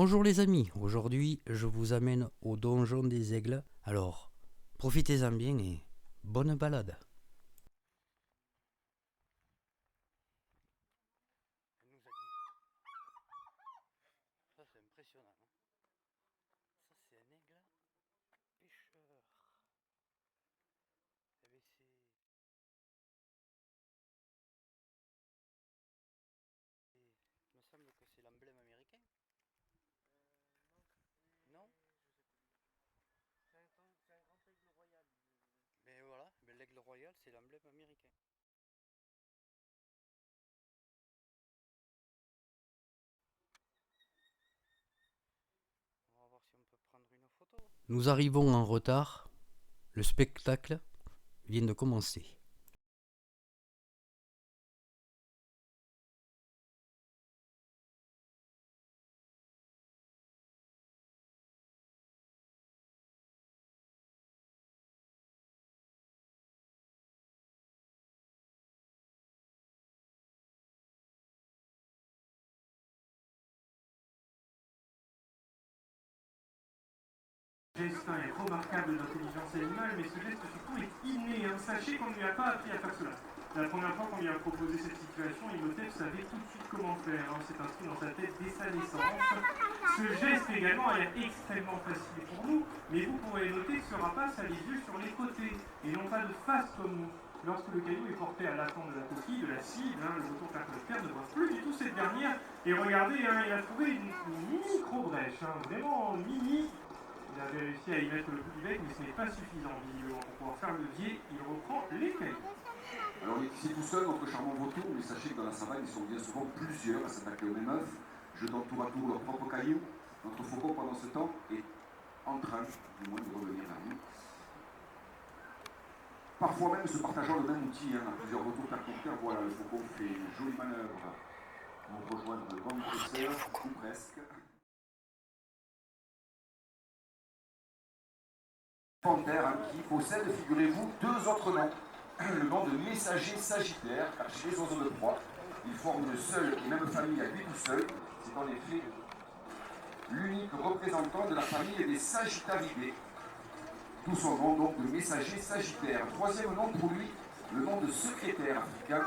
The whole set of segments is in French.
Bonjour les amis, aujourd'hui je vous amène au donjon des aigles. Alors, profitez-en bien et bonne balade. Elle nous a dit. Ça c'est impressionnant. Ça c'est un aigle pêcheur. Eh bien, il me semble que c'est l'emblème américain. Non. C'est un grand aigle royal. Mais voilà, l'aigle royal c'est l'emblème américain. On va voir si on peut prendre une photo. Nous arrivons en retard. Le spectacle vient de commencer. Geste est remarquable d'intelligence animale, mais ce geste surtout est inné. Sachez qu'on ne lui a pas appris à faire cela. La première fois qu'on lui a proposé cette situation, Imhotep savait tout de suite comment faire. C'est inscrit dans sa tête dès sa naissance. Ce geste également a l'air extrêmement facile pour nous, mais vous pourrez noter que ce rapace a les yeux sur les côtés et non pas de face comme nous. Lorsque le caillou est porté à l'avant de la coquille, de la cible, le motocarpacteur ne voit plus du tout cette dernière. Et regardez, il a trouvé une micro-brèche, vraiment mini. Il a réussi à y mettre le bout du bec, mais ce n'est pas suffisant visiblement pour pouvoir faire le levier. Il reprend les cailloux. Alors on est ici tout seul, notre charmant vautour, mais sachez que dans la savane, ils sont bien souvent plusieurs à s'attaquer au même œuf, jetant tour à tour leurs propres cailloux. Notre faucon, pendant ce temps, est en train, du moins, de revenir vers nous. Parfois même se partageant le même outil, à plusieurs vautours percunteurs. Voilà, le faucon fait une jolie manœuvre pour rejoindre le banc du chasseur, ou presque. Panthère qui possède, figurez-vous, deux autres noms. Le nom de messager sagittaire, car chez les oiseaux de proie, ils forment une seule et même famille à lui tout seul. C'est en effet l'unique représentant de la famille des Sagittaridés. D'où son nom donc de messager sagittaire. Troisième nom pour lui, le nom de secrétaire africain,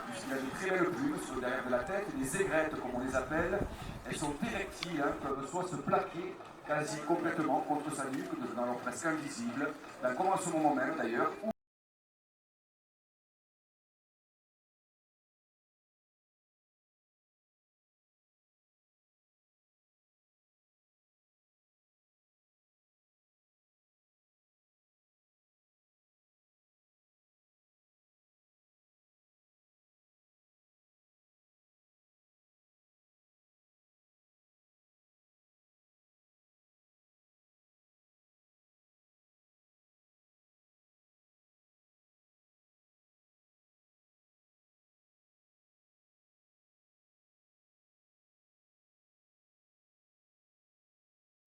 puisqu'il a de très belles plumes sur le derrière de la tête, des aigrettes comme on les appelle. Elles sont érectiles, peuvent soit se plaquer quasi complètement contre sa nuque, devenant presque invisible, comme en ce moment même d'ailleurs.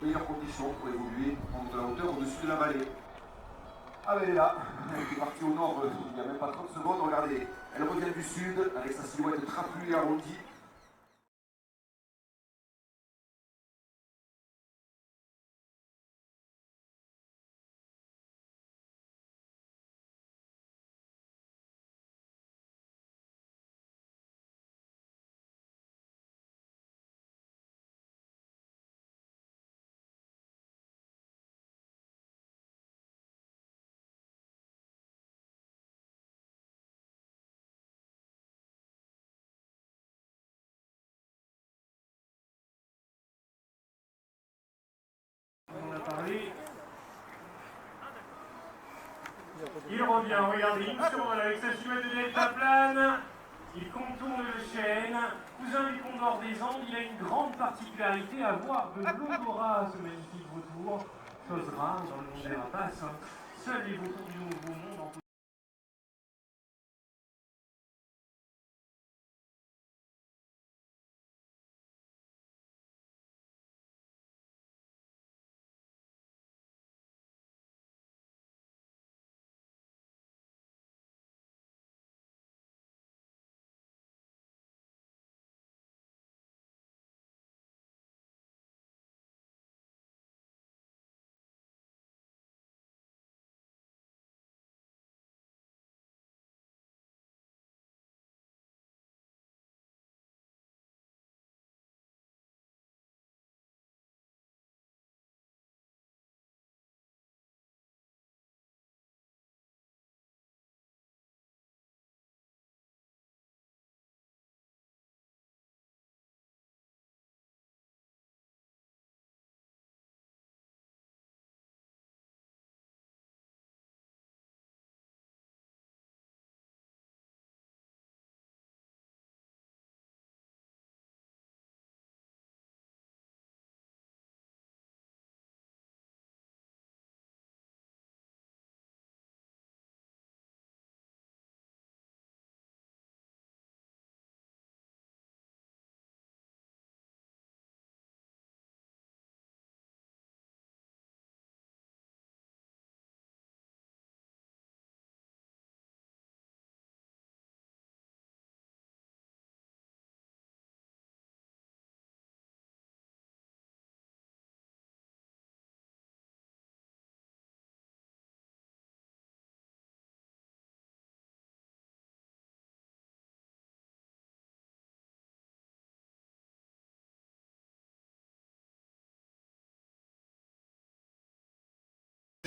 Meilleures conditions pour évoluer en de la hauteur au-dessus de la vallée. Ah ben elle est là, elle est partie au nord il n'y a même pas 30 secondes, regardez, elle revient du sud avec sa silhouette trapue et arrondie. On a parlé. Il revient, regardez, il survole avec sa silhouette de delta plane. Il contourne le chêne. Cousin du condor des Andes, il a une grande particularité à voir de l'odorat, ce magnifique vautour. Chose rare dans le monde des rapaces. Seuls les vautours du Nouveau Monde en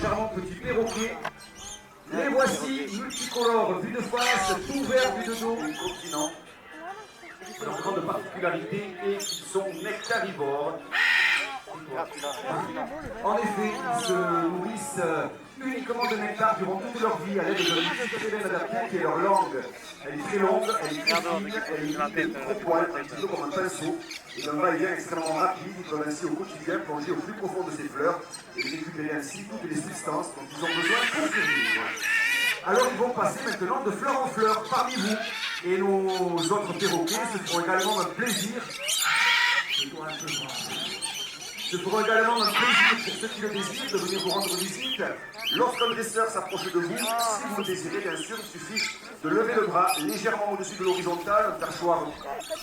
charmants petits perroquets. Les voici, multicolores, vue de face, tout vert, vue de dos, continent. Leur grande particularité est qu'ils sont nectarivores. En effet, ils se nourrissent uniquement de nectar durant toute leur vie à l'aide de l'utilité adaptée qui est leur langue. Elle est très longue, elle est très fine, elle est limite de micro-poils, un petit peu comme un pinceau, et d'un va-et-vient extrêmement rapide. Ils peuvent ainsi au quotidien plonger au plus profond de ces fleurs et récupérer ainsi toutes les substances dont ils ont besoin pour survivre. Alors ils vont passer maintenant de fleur en fleur parmi vous. Et nos autres perroquets se feront également un plaisir. Se feront également un plaisir pour ceux qui le désirent de venir vous rendre visite. Lorsqu'un dresseur s'approche de vous, si vous le désirez, bien sûr, il suffit de lever le bras légèrement au-dessus de l'horizontale, un perchoir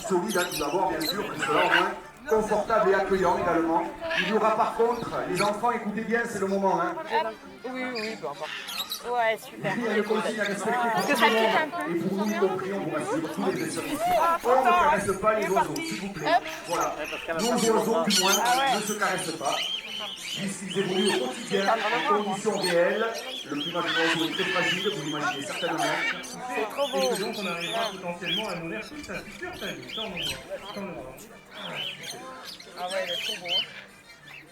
solide tout d'abord, bien sûr, pour cela au moins, confortable et accueillant également. Il y aura par contre, les enfants, écoutez bien, c'est le moment. Hein. Oui, peu importe. Ouais, super. Il y a une consigne à respecter pour tout le monde, et pour nous y compris, on vous rassure, tous les dresseurs ici, on ne caresse pas les oiseaux, s'il vous plaît. Voilà, nos oiseaux du moins ne se caressent pas, puisqu'ils évoluent au quotidien, en conditions réelles. Le climat du oiseau est très fragile, vous l'imaginez certainement. C'est trop beau. Et donc on arrivera potentiellement à nourrir toute sa future famille, sans le voir. Ah ouais, il est trop beau.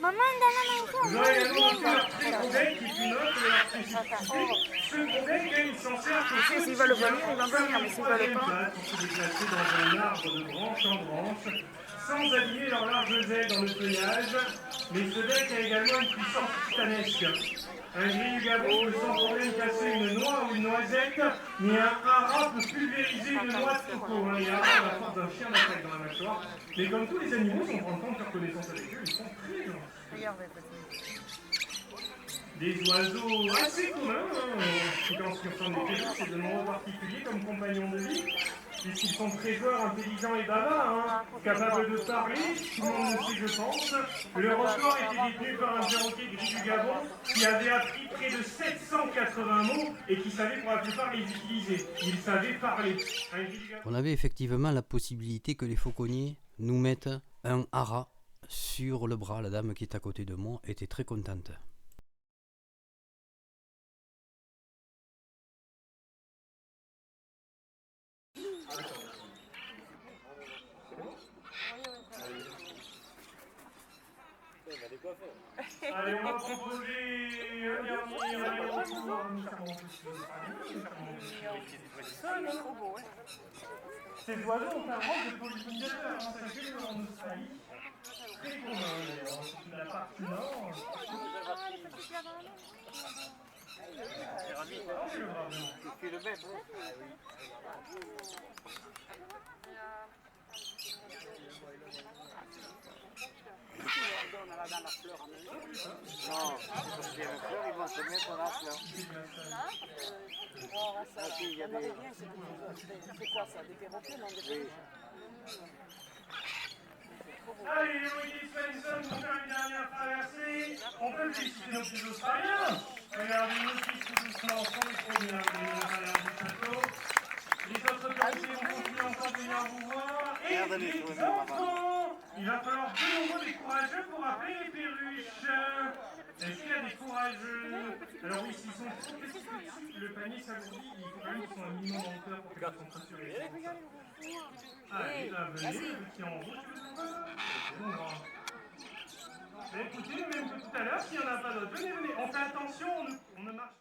Maman, donne Vous aurez également aussi leur pré-grounding qui est une autre de leur spécificité. Ce grounding est censé être S'ils veulent venir, ils vont venir, mais s'ils veulent pas. pour se déplacer dans un arbre de branche en branche, sans aligner leurs larges ailes dans le feuillage. Mais ce bec a également une puissance titanesque. Un gris du Gabon peut sans problème casser une noix ou une noisette, mais un hara peut pulvériser une noix de coco. Les haras ont la force d'un chien d'attaque dans la mâchoire. Mais comme tous les animaux, si on prend le temps de faire connaissance avec eux, ils sont très gentils. Regardez, petit. Des oiseaux assez communs, en ce qui concerne les perruques, c'est de nombreux particuliers comme compagnons de vie, puisqu'ils sont très joueurs, intelligents et bavards, capables de parler, tout le monde le sait je pense. Le record était détenu par un perroquet gris du Gabon qui avait appris près de 780 mots et qui savait pour la plupart les utiliser. Il savait parler. On avait effectivement la possibilité que les fauconniers nous mettent un hara sur le bras. La dame qui est à côté de moi était très contente. Allez, on va proposer un dernier. Ces oiseaux ont un rôle de pollinisateurs, sachez-le, en Australie. Très commun d'ailleurs, surtout la partie nord. C'est le même. Dans la fleur en même temps. Non, parce qu'il y a une fleur, ils vont se mettre dans la fleur. Ah, si, il y a des... C'est quoi ça? Des perroquets, non? Des perroquets. Allez, Willy Svensson, pour faire une dernière traversée, on peut féliciter nos petits Australiens. Regardez-nous tous tout doucement, sans les premiers à l'intérieur du château. Les autres perroquets vont continuer encore de venir vous voir. Et les enfants, il va falloir de nouveau des courageux pour appeler les perruches. Est-ce qu'il y a des courageux? Alors oui, s'ils sont trop petits, le panier s'alourdit, il faut quand même qu'ils soient un minimum en hauteur pour qu'ils soient concentrés. Allez, là, venez, le petit en route. Écoutez, même que tout à l'heure, s'il n'y en a pas d'autres, venez, on fait attention, on ne marche pas.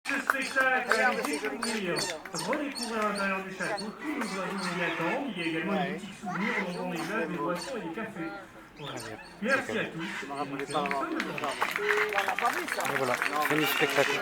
Ce spectacle à découvrir, redécouvrir à l'intérieur du château, tous les oiseaux nous y attendent. Il y a également des petits souvenirs, on vend des glaces, des boissons et des cafés. Voilà. Merci à tous. Je me rappelais pas avant. On n'a pas vu ça. Et voilà, c'est le spectacle.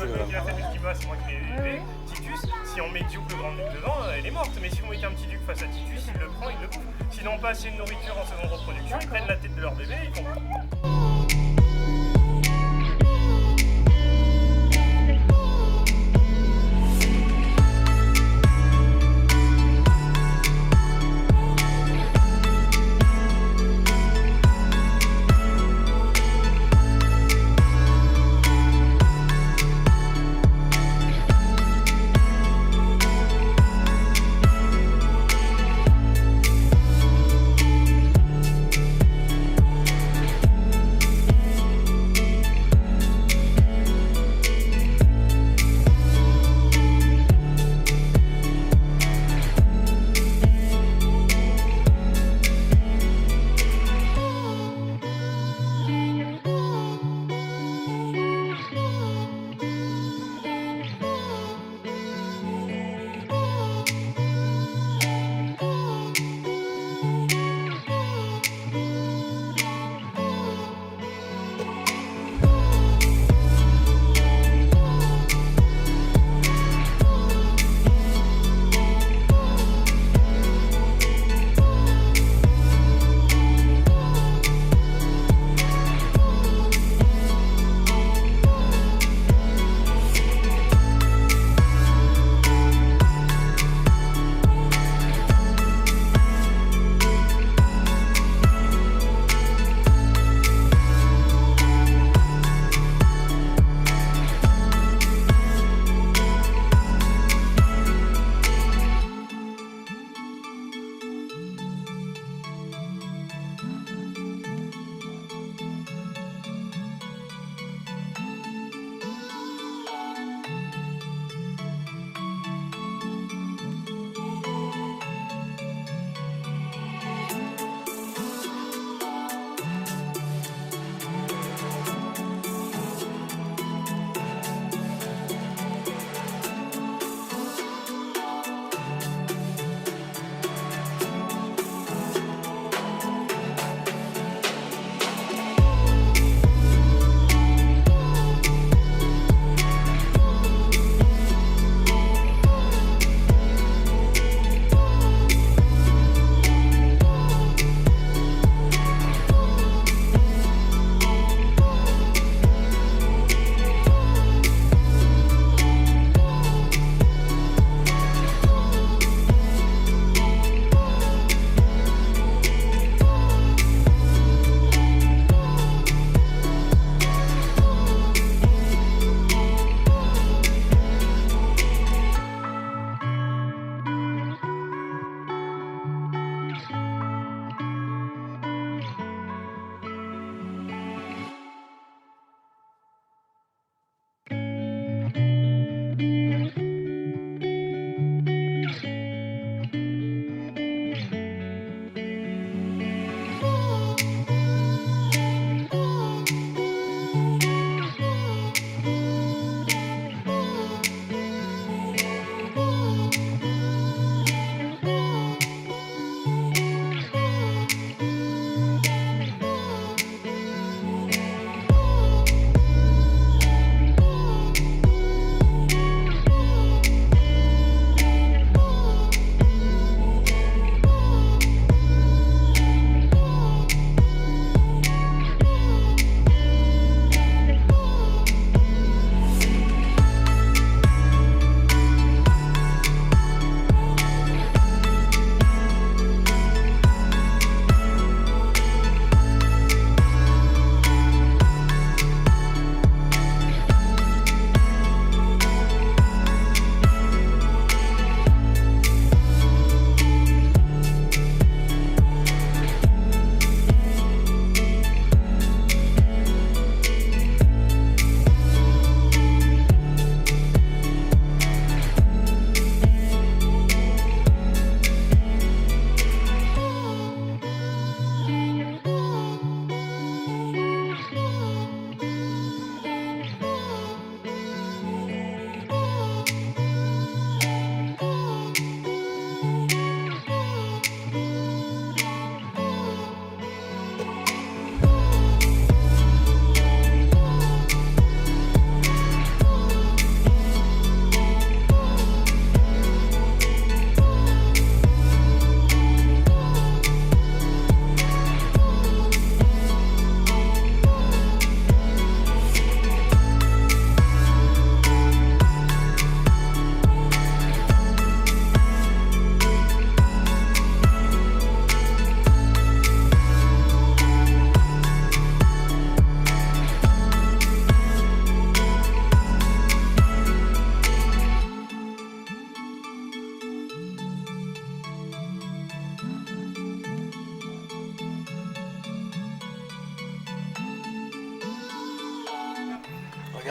fait le qui a fait le petit bas, c'est moi qui l'ai élevé. Titus, si on met Duke le grand duc devant, elle est morte. Mais si vous mettez un petit duc face à Titus, il le prend, il le bouffe. S'ils n'ont pas assez de nourriture en seconde reproduction, ils prennent la tête de leur bébé, ils font...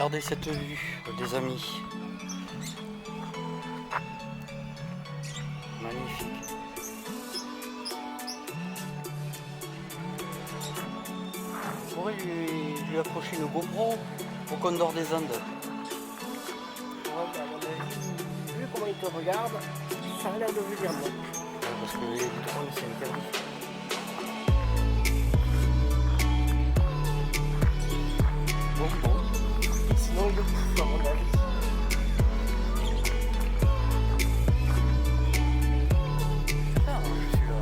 Regardez cette vue, les amis. Magnifique. On pourrait lui accrocher une GoPro au Condor des Andes. Ouais, bah, à mon avis, vu comment il te regarde, ça a l'air de lui dire non. Ouais, parce que les drones c'est interdit. Bon. Sinon, il le bouffe, à mon avis. Ah, je suis là.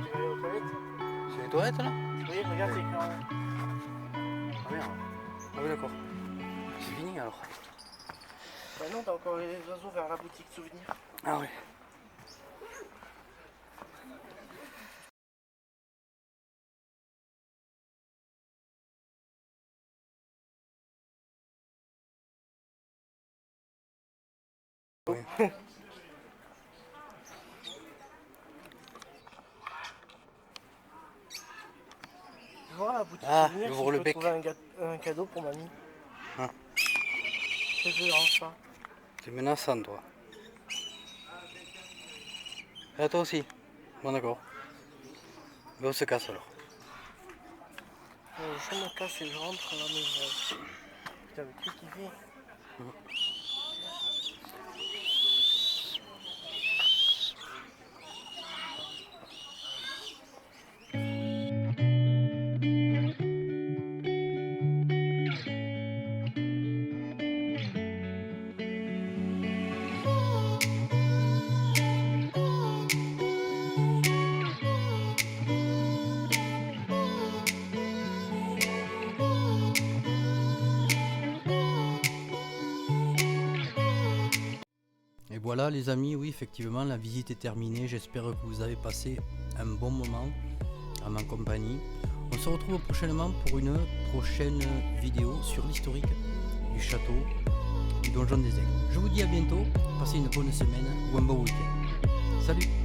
Tu vas aller aux toilettes? C'est les toilettes là? Oui, regarde l'écran. Ah merde. Ah oui d'accord. C'est fini alors. Bah non, t'as encore les oiseaux vers la boutique souvenir. Ah oui. Tu vois la boutique Ah, souvenir, il si ouvre je le peux bec. trouver un cadeau pour mamie. Hein. Je te dérange pas. T'es menaçant toi. Et à toi aussi. Bon d'accord. Mais on se casse alors. Je me casse et je rentre à la maison. Putain, le truc qui fait. Et voilà les amis, oui effectivement la visite est terminée. J'espère que vous avez passé un bon moment à ma compagnie. On se retrouve prochainement pour une prochaine vidéo sur l'historique du château du Donjon des Aigles. Je vous dis à bientôt, passez une bonne semaine ou un bon week-end. Salut!